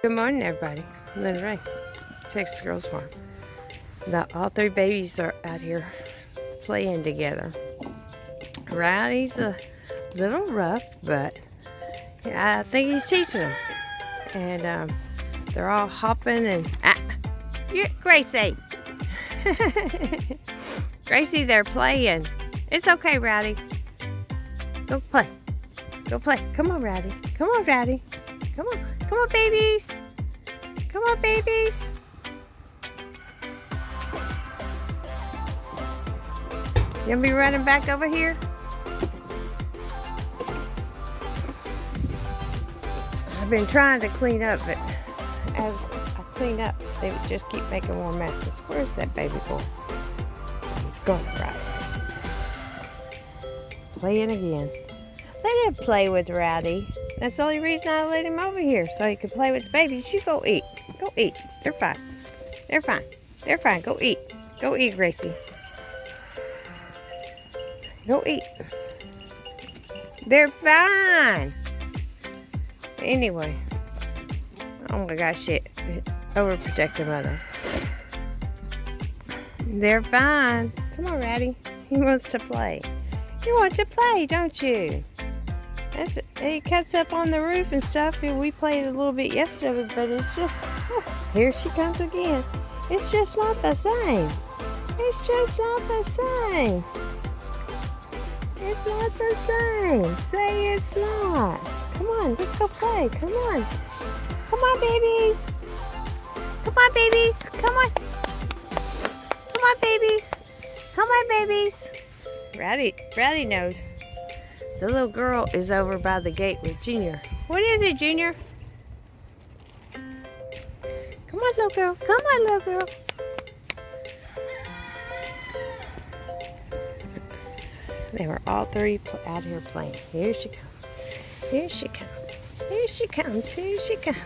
Good morning, everybody. Lynn Ray, Texas Girls Farm. All three babies are out here playing together. Rowdy's a little rough, but I think he's teaching them. And they're all hopping and... Gracie! Gracie, they're playing. It's okay, Rowdy. Go play. Go play. Come on, Rowdy. Come on, Rowdy. Come on. Come on, babies. Come on, babies. You gonna be running back over here? I've been trying to clean up, but as I clean up, they would just keep making more messes. Where's that baby boy? He's going right. Playing again. Let him play with Rowdy. That's the only reason I let him over here, so he could play with the babies. You go eat. Go eat. They're fine. They're fine. They're fine. Go eat. Go eat, Gracie. Go eat. They're fine. Anyway. Oh my gosh, shit. Overprotective mother. They're fine. Come on, Rowdy. He wants to play. You want to play, don't you? It cuts up on the roof and stuff. We played a little bit yesterday, but it's just... here she comes again. It's just not the same. It's just not the same. It's not the same. Say it's not. Come on, let's go play. Come on. Come on, babies. Come on, babies. Come on. Come on, babies. Come on, babies. Rowdy knows. The little girl is over by the gate with Junior. What is it, Junior? Come on, little girl. Come on, little girl. They were all three out here playing. Here she comes. Here she comes. Here she comes. Here she comes.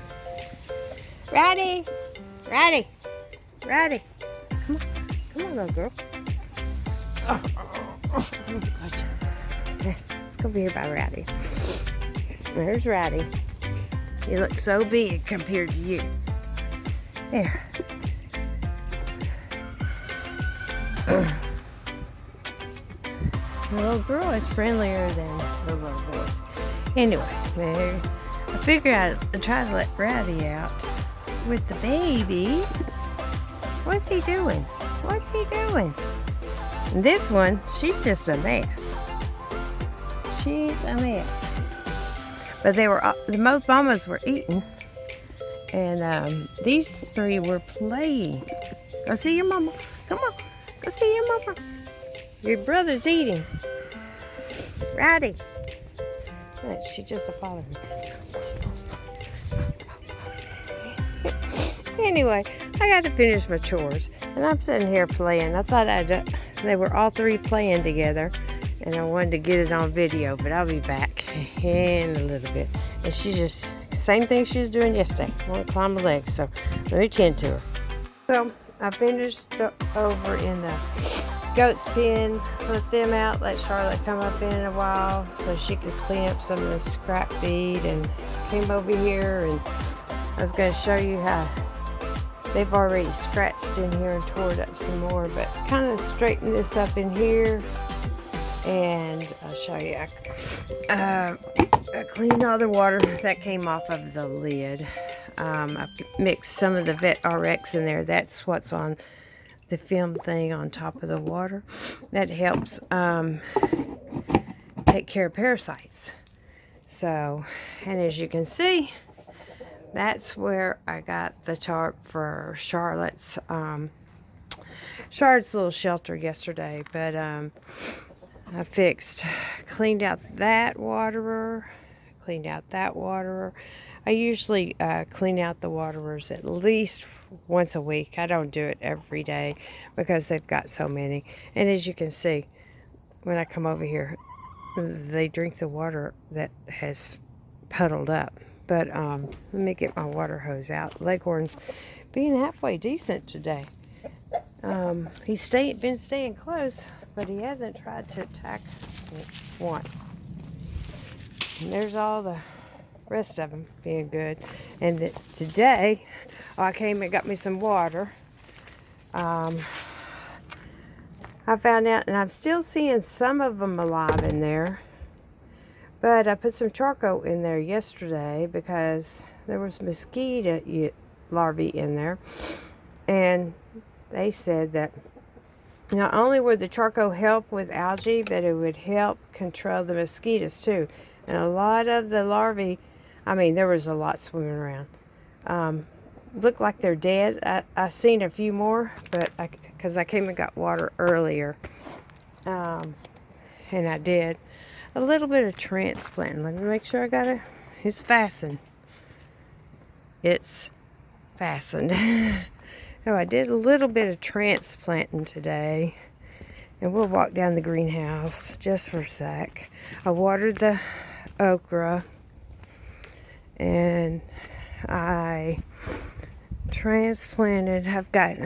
Rowdy. Rowdy. Rowdy. Come on. Come on, little girl. Oh gosh. Let's go over here by Rowdy. There's Rowdy. You look so big compared to you. There. The little girl is friendlier than the little boy. Anyway, I figured I'd try to let Rowdy out with the babies. What's he doing? What's he doing? And this one, she's just a mess. She's a mess. But they were, the most mamas were eating. And these three were playing. Go see your mama. Come on. Go see your mama. Your brother's eating. Rowdy. She just followed me. Anyway, I got to finish my chores. And I'm sitting here playing. I thought they were all three playing together. And I wanted to get it on video, but I'll be back in a little bit. And she just, same thing she was doing yesterday. I want to climb my legs, so let me tend to her. Well, I finished over in the goat's pen, let them out, let Charlotte come up in a while so she could clean up some of the scrap feed, and came over here and I was going to show you how they've already scratched in here and tore it up some more, but kind of straighten this up in here. And I'll show you. I cleaned all the water that came off of the lid. I mixed some of the Vet RX in there. That's what's on the film thing on top of the water. That helps take care of parasites. So, and as you can see, that's where I got the tarp for Charlotte's little shelter yesterday. But I cleaned out that waterer, I usually clean out the waterers at least once a week. I don't do it every day because they've got so many. And as you can see, when I come over here, they drink the water that has puddled up. But let me get my water hose out. Leghorn's being halfway decent today. He's been staying close, but he hasn't tried to attack it once. And there's all the rest of them being good. And today, I came and got me some water. I found out, and I'm still seeing some of them alive in there. But I put some charcoal in there yesterday because there was mosquito larvae in there. And they said that not only would the charcoal help with algae, but it would help control the mosquitoes too. And a lot of the larvae, I mean, there was a lot swimming around. Look like they're dead. I seen a few more, but because I came and got water earlier, and I did a little bit of transplanting. Let me make sure I got it. It's fastened. It's fastened. So I did a little bit of transplanting today, and we'll walk down the greenhouse just for a sec. I watered the okra, and I transplanted. I've got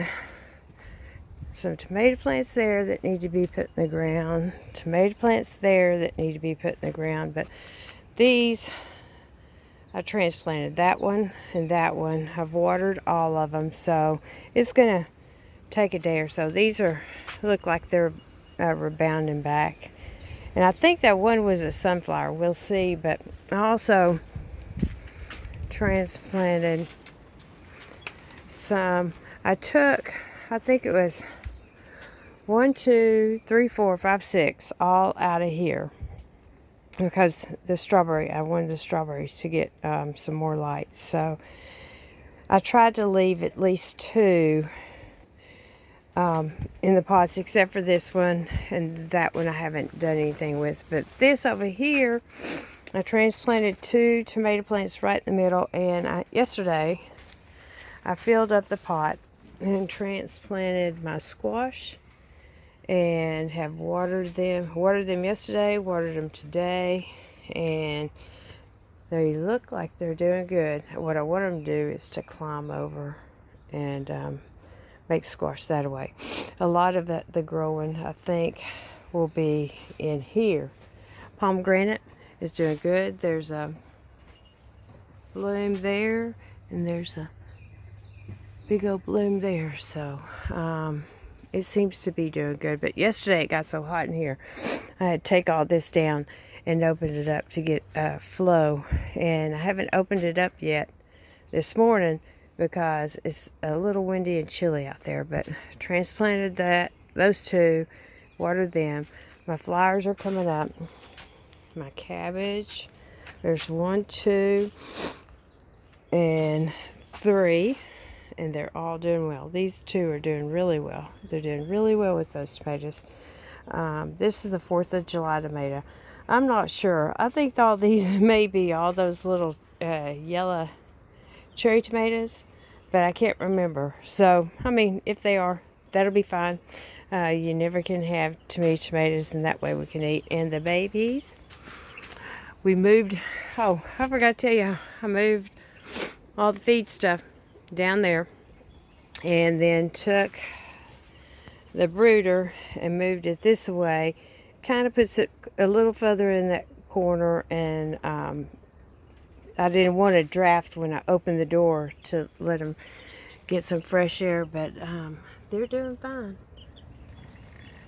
some tomato plants there that need to be put in the ground, tomato plants there that need to be put in the ground, but these, I transplanted that one and that one. I've watered all of them, so it's gonna take a day or so. These look like they're rebounding back, and I think that one was a sunflower. We'll see. But I also transplanted some. I think it was 1, 2, 3, 4, 5, 6 all out of here. Because I wanted the strawberries to get some more light. So I tried to leave at least 2 in the pots, except for this one, and that one I haven't done anything with. But this over here, I transplanted 2 tomato plants right in the middle, and yesterday I filled up the pot and transplanted my squash, and have watered them. Watered them yesterday, watered them today, and they look like they're doing good. What I want them to do is to climb over and make squash that away. A lot of the growing, I think, will be in here. Pomegranate is doing good. There's a bloom there, and there's a big old bloom there. So it seems to be doing good. But yesterday it got so hot in here, I had to take all this down and open it up to get flow. And I haven't opened it up yet this morning because it's a little windy and chilly out there. But transplanted those 2, watered them. My flowers are coming up. My cabbage, there's 1, 2, and 3. And they're all doing well. These 2 are doing really well. They're doing really well with those tomatoes. This is the 4th of July tomato. I'm not sure. I think all these may be all those little yellow cherry tomatoes, but I can't remember. So, I mean, if they are, that'll be fine. You never can have too many tomatoes, and that way we can eat. And the babies, we moved. Oh, I forgot to tell you, I moved all the feed stuff down there, and then took the brooder and moved it this way. Kind of puts it a little further in that corner, and I didn't want to draft when I opened the door to let them get some fresh air, but they're doing fine.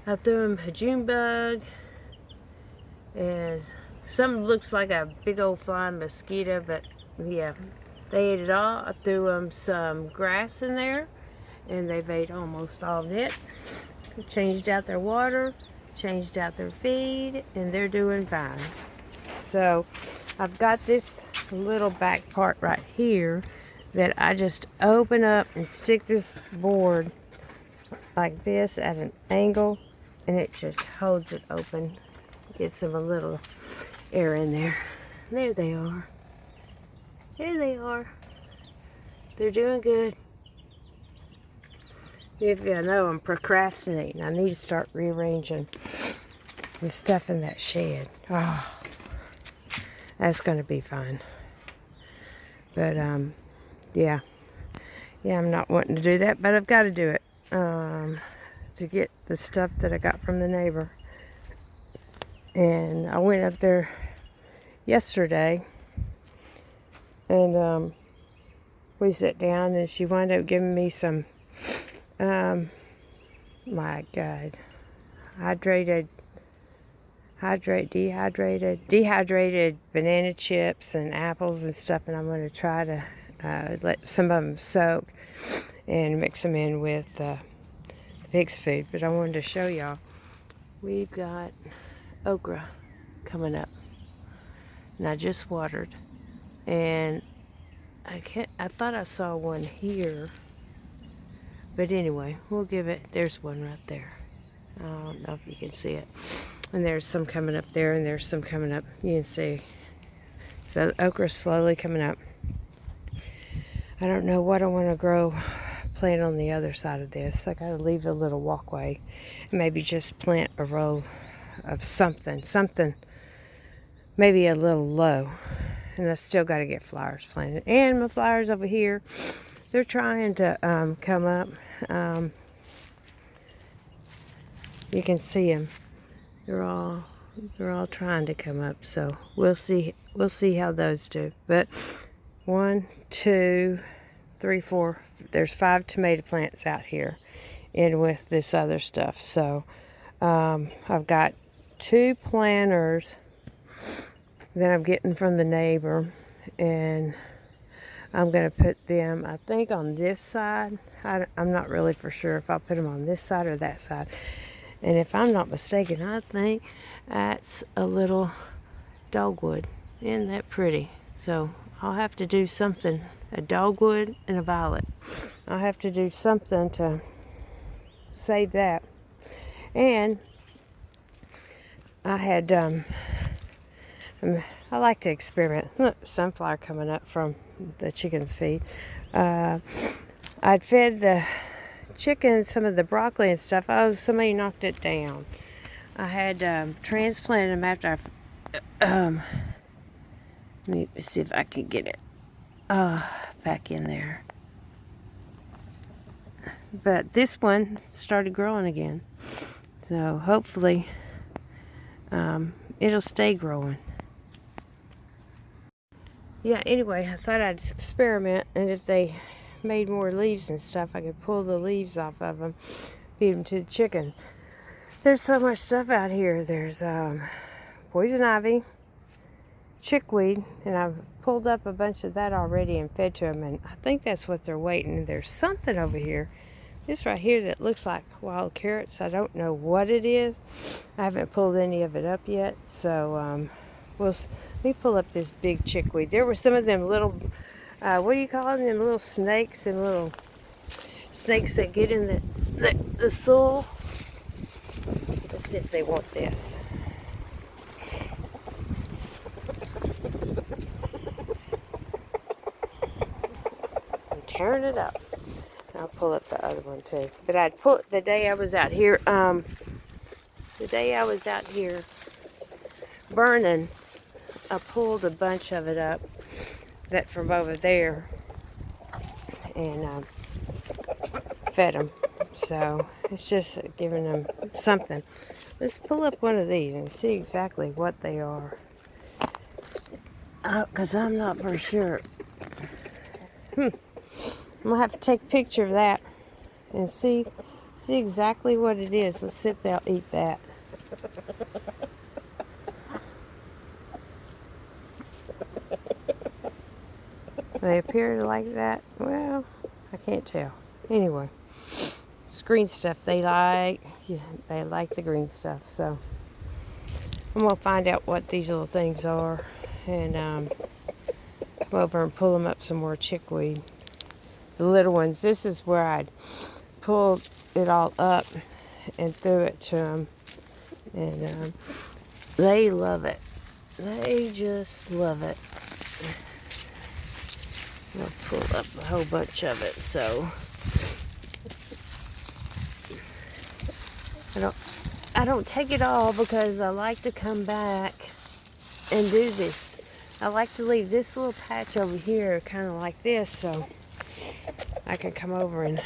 I threw them a June bug, and something looks like a big old flying mosquito, but yeah, they ate it all. I threw them some grass in there, and they've ate almost all of it. Changed out their water, changed out their feed, and they're doing fine. So I've got this little back part right here that I just open up and stick this board like this at an angle, and it just holds it open. Gets them a little air in there. There they are. There they are. They're doing good. If you know I'm procrastinating, I need to start rearranging the stuff in that shed. Oh, that's going to be fun. But, yeah, I'm not wanting to do that, but I've got to do it to get the stuff that I got from the neighbor. And I went up there yesterday And we sat down, and she wound up giving me some, my God, dehydrated banana chips and apples and stuff, and I'm going to try to let some of them soak and mix them in with pig's food. But I wanted to show y'all, we've got okra coming up, and I just watered, and I thought I saw one here, but anyway, we'll give it, there's one right there. I don't know if you can see it. And there's some coming up there, and there's some coming up. You can see. So the okra's slowly coming up. I don't know what I want to grow, plant on the other side of this. I gotta leave a little walkway, and maybe just plant a row of something, maybe a little low. And I still got to get flowers planted. And my flowers over here, they're trying to come up. You can see them. They're all trying to come up. So we'll see how those do. But 1, 2, 3, 4. There's 5 tomato plants out here, in with this other stuff. So I've got 2 planters that I'm getting from the neighbor, and I'm going to put them, I think, on this side. I'm not really for sure if I'll put them on this side or that side. And if I'm not mistaken, I think that's a little dogwood. Isn't that pretty? So I'll have to do something, a dogwood and a violet. I'll have to do something to save that. And I had, I like to experiment. Look, sunflower coming up from the chicken's feed. I'd fed the chicken some of the broccoli and stuff. Oh, somebody knocked it down. I had transplanted them after let me see if I can get it back in there. But this one started growing again. So hopefully it'll stay growing. Yeah, anyway, I thought I'd experiment, and if they made more leaves and stuff, I could pull the leaves off of them, feed them to the chicken. There's so much stuff out here. There's poison ivy, chickweed, and I've pulled up a bunch of that already and fed to them, and I think that's what they're waiting. There's something over here, this right here, that looks like wild carrots. I don't know what it is. I haven't pulled any of it up yet, so let me pull up this big chickweed. There were some of them little, what do you call them? Them little snakes, and little snakes that get in the soil. Let's see if they want this. I'm tearing it up. I'll pull up the other one too. But I'd put, the day I was out here burning, I pulled a bunch of it up, that from over there, and fed them. So it's just giving them something. Let's pull up one of these and see exactly what they are, because I'm not for sure. I'm gonna have to take a picture of that and see exactly what it is. Let's see if they'll eat that. They appear to like that. Well, I can't tell. Anyway, it's green stuff they like. Yeah, they like the green stuff. So I'm gonna find out what these little things are, and come over and pull them up some more chickweed. The little ones. This is where I'd pulled it all up and threw it to them, and they love it. They just love it. I'll pull up a whole bunch of it. So I don't take it all, because I like to come back and do this. I like to leave this little patch over here kind of like this, so I can come over and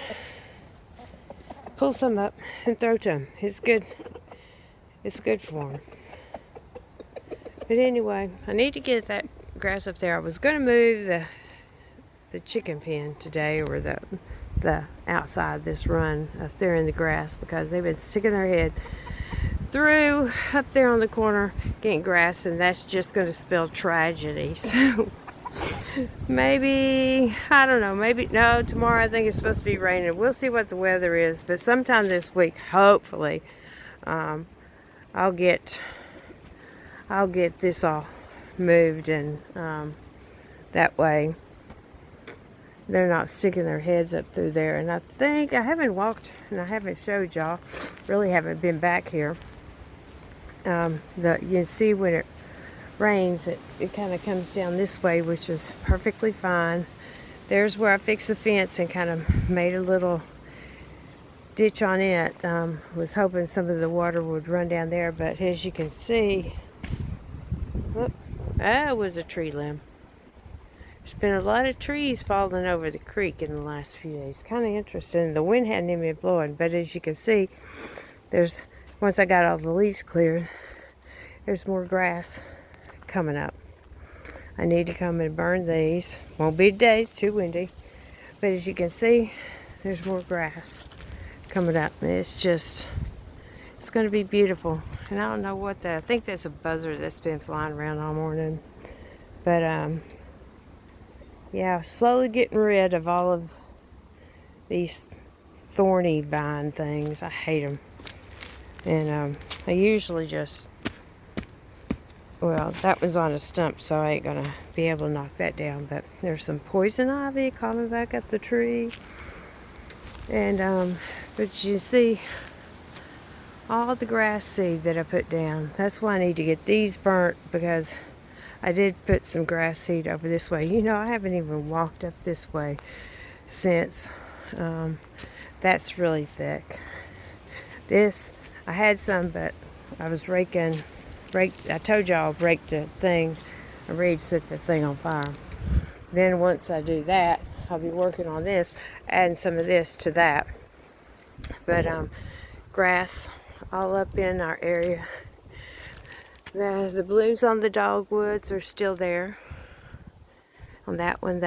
pull some up and throw to them. It's good. It's good for them. But anyway, I need to get that grass up there. I was going to move the chicken pen today, or the outside this run up there in the grass, because they've been sticking their head through up there on the corner getting grass, and that's just going to spell tragedy. So maybe, I don't know, maybe, no, tomorrow I think it's supposed to be raining. We'll see what the weather is, but sometime this week, hopefully, I'll get this all moved, and that way they're not sticking their heads up through there. And I think, I haven't walked and I haven't showed y'all, really haven't been back here. You can see when it rains, it kind of comes down this way, which is perfectly fine. There's where I fixed the fence and kind of made a little ditch on it. Was hoping some of the water would run down there, but as you can see, whoop, that was a tree limb. There's been a lot of trees falling over the creek in the last few days. Kind of interesting. The wind hadn't even been blowing, but as you can see, once I got all the leaves cleared, there's more grass coming up. I need to come and burn these. Won't be today, it's too windy. But as you can see, there's more grass coming up. And it's going to be beautiful. And I don't know what I think that's a buzzard that's been flying around all morning. But, yeah, slowly getting rid of all of these thorny vine things. I hate them. And I usually just, well, that was on a stump, so I ain't gonna be able to knock that down. But there's some poison ivy coming back up the tree. And but you see all the grass seed that I put down. That's why I need to get these burnt, because I did put some grass seed over this way. You know, I haven't even walked up this way since. That's really thick. This, I had some, but I was I told y'all I'll rake the thing. I ready to set the thing on fire. Then once I do that, I'll be working on this, adding some of this to that. But grass all up in our area. The blooms on the dogwoods are still there. On that one,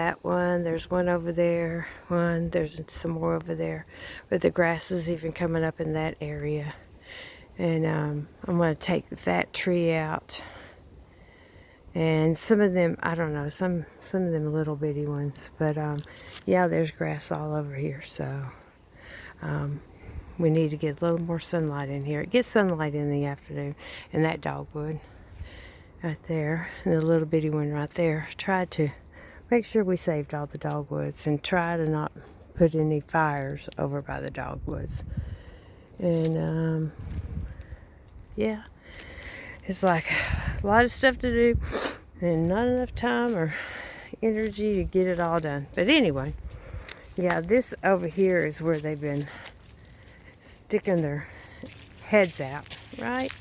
there's one over there, there's some more over there. But the grass is even coming up in that area. And I'm going to take that tree out. And some of them, I don't know, some of them little bitty ones. But yeah, there's grass all over here. So we need to get a little more sunlight in here. It gets sunlight in the afternoon. And that dogwood right there, and the little bitty one right there. Tried to make sure we saved all the dogwoods and try to not put any fires over by the dogwoods. And yeah, it's like a lot of stuff to do and not enough time or energy to get it all done. But anyway, yeah, this over here is where they've been sticking their heads out, right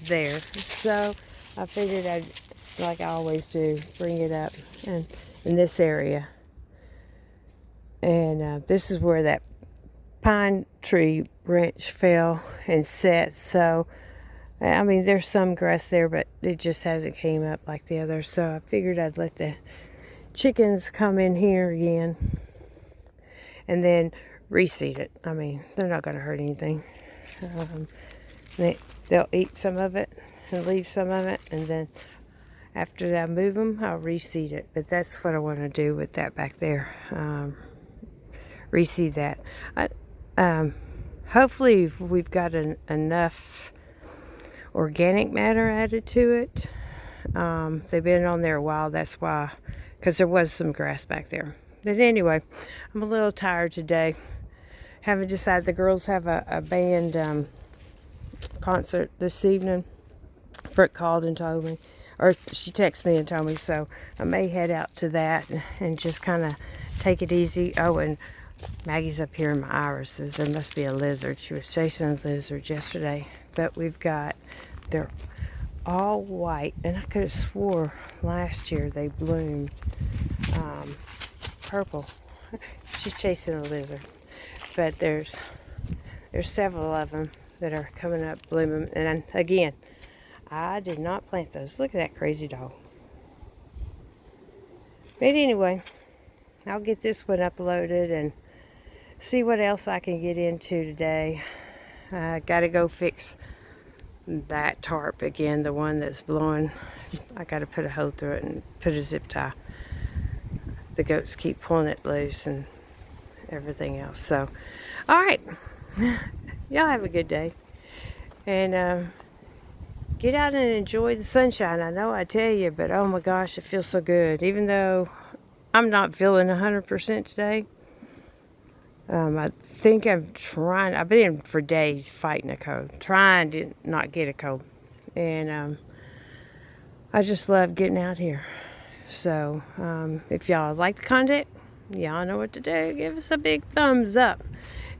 there. So I figured I'd, like I always do, bring it up and in this area. And this is where that pine tree branch fell and set. So I mean, there's some grass there, but it just hasn't came up like the others. So I figured I'd let the chickens come in here again and then reseed it. I mean, they're not going to hurt anything. They'll eat some of it and leave some of it, and then after I move them, I'll reseed it. But that's what I want to do with that back there. Reseed that. Hopefully we've got enough organic matter added to it. They've been on there a while, that's why, because there was some grass back there. But anyway, I'm a little tired today. Haven't decided. The girls have a band concert this evening. Brooke called and told me, or she texted me and told me, so I may head out to that and just kind of take it easy. Oh, and Maggie's up here in my irises. There must be a lizard. She was chasing a lizard yesterday. But they're all white, and I could have swore last year they bloomed purple. She's chasing a lizard. But there's several of them that are coming up blooming. And again, I did not plant those. Look at that crazy dog. But anyway, I'll get this one uploaded and see what else I can get into today. I gotta go fix that tarp again, the one that's blowing. I gotta put a hole through it and put a zip tie. The goats keep pulling it loose and everything else. So, alright. Y'all have a good day. And get out and enjoy the sunshine. I know I tell you, but oh my gosh, it feels so good. Even though I'm not feeling 100% today. I think I've been for days fighting a cold, trying to not get a cold. And I just love getting out here. So if y'all like the content, y'all know what to do. Give us a big thumbs up.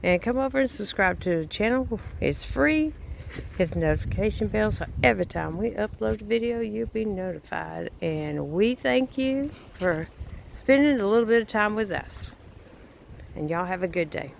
And come over and subscribe to the channel. It's free. Hit the notification bell so every time we upload a video, you'll be notified. And we thank you for spending a little bit of time with us. And y'all have a good day.